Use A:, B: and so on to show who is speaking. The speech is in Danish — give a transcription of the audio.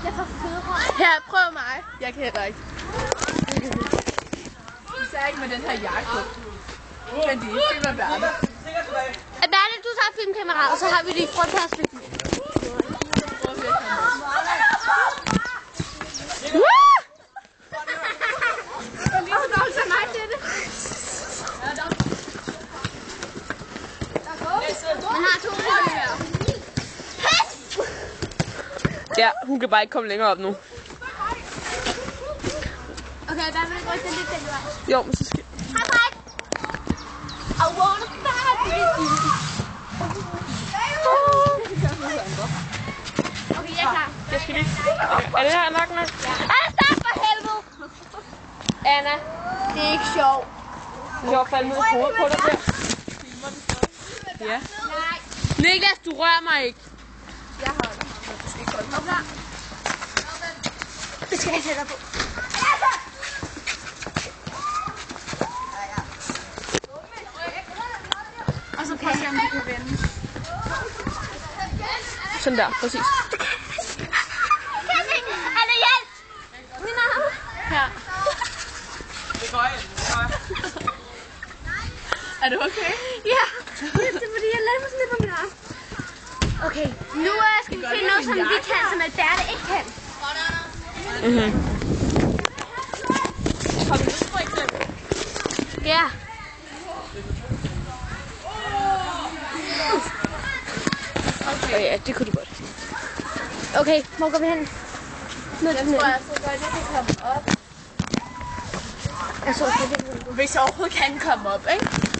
A: Jeg får fødder.
B: Her, prøv mig. Jeg kan heller ikke.
C: Især ikke med den her jakke på. Men de filmer Bertel.
A: Bertel, du tager filmkameraet, og så har vi det i frontperspektiv. Man har 2 minutter.
B: Ja, hun kan bare ikke komme længere op nu.
A: Okay, der vil jeg rykke lidt den vej.
B: Jo, men så skal...
A: High five! I wanna fight with you. Okay, jeg er klar.
B: Jeg skal lige... Er det her nok?
A: Anna, stop for helvede!
B: Anna,
A: Det er ikke sjovt.
B: jeg har fandme et hoved på dig der. Ja.
A: Nej.
B: Niklas, du rører mig ikke.
C: Jeg holder. Du skal ikke holde mig.
A: Det skal jeg sætte dig på. Og så prøv at se, om du kan vende.
B: Sådan der, præcis.
A: Anna, hjælp! Min arm.
B: Her.
C: Det går ind. Er du okay?
A: Ja, det er fordi, jeg lader mig sådan lidt på min arm. Okay, nu skal vi finde noget, som vi kan, som Alberte ikke kan.
B: Har du lyst for eksempel?
A: Ja.
B: Okay. Ja, det kunne du godt.
A: Okay, hvor går vi hen?
C: Jeg tror, jeg så godt, jeg kan komme op.
A: Jeg så det.
C: Hvis jeg overhovedet kan komme op, ikke?